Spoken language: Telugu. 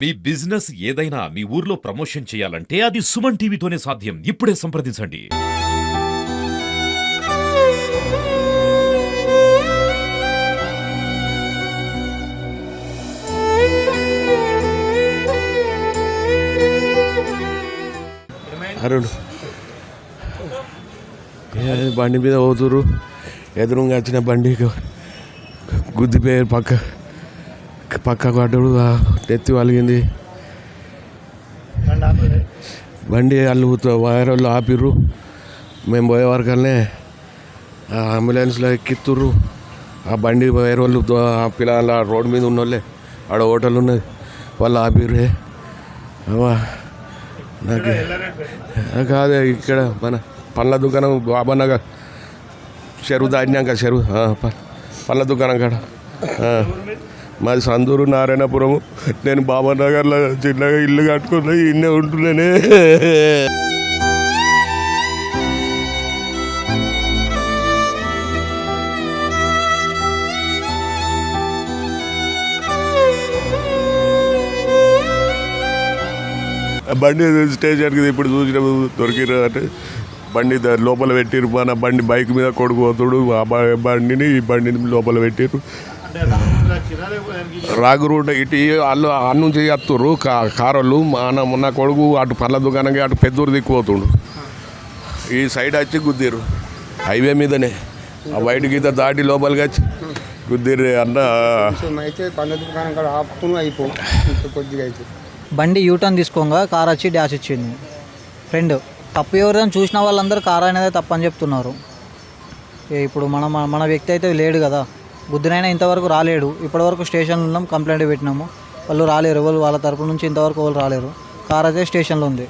మీ బిజినెస్ ఏదైనా మీ ఊర్లో ప్రమోషన్ చేయాలంటే అది సుమన్ టీవీతోనే సాధ్యం. ఇప్పుడే సంప్రదించండి. అరుణ్ బండి మీద పోతురు, ఎదురుగా వచ్చిన బండి గుద్దిపోయి పక్క పడ్డాడు, నెత్తి వలిగింది. బండి వాళ్ళు వైర్ వాళ్ళు ఆపిర్రు. మేము పోయే వరకనే అంబులెన్స్లో ఎక్కిత్తుర్రు. ఆ బండి వైర్ వాళ్ళు పిల్లల రోడ్డు మీద ఉన్నోళ్ళే, ఆడ హోటల్ ఉన్నది, వాళ్ళు ఆపిర్రే. నాకు కాదే ఇక్కడ మన పండ్ల దుకాణం బాబన్నగా చెరువు దాటినాక చెరువు పండ్ల దుకాణం కాడ మాది సందూరు నారాయణపురము. నేను బాబానగర్లో చిన్నగా ఇల్లు కట్టుకున్నా, ఇన్నే ఉంటున్నానే. బండి స్టేషన్కి ఇప్పుడు చూసిన దొరికిరు అంటే బండి లోపల పెట్టిరు. మన బండి బైక్ మీద కొడుకు పోతుడు, ఆ బండిని ఈ బండిని లోపల పెట్టిరు. రాగు రూట్ ఇటు వాళ్ళు అన్ను నుంచి వస్తుర్రు కారోళ్ళు. నా కొడుకు అటు పళ్ళ దుకాణంగా అటు పెద్దూరు దిక్కుపోతుండు. ఈ సైడ్ వచ్చి గుద్దిరు, హైవే మీదనే ఆ వైట్ గీత దాటి లోపలికి వచ్చి గుద్దిరు అన్న. బండి యూటర్న్ తీసుకోగా కార్ వచ్చి డాష్ ఇచ్చింది. ఫ్రెండ్ తప్పు ఎవరైనా చూసిన వాళ్ళందరూ కార్ అనేది తప్పని చెప్తున్నారు. ఇప్పుడు మన వ్యక్తి అయితే లేడు కదా, బుద్ధినైనా ఇంతవరకు రాలేడు. ఇప్పటివరకు స్టేషన్లో ఉన్నాం, కంప్లైంట్ పెట్టినాము, వాళ్ళు రాలేరు. వాళ్ళ తరపు నుంచి ఇంతవరకు వాళ్ళు రాలేరు. కార్ అయితే స్టేషన్లో ఉంది.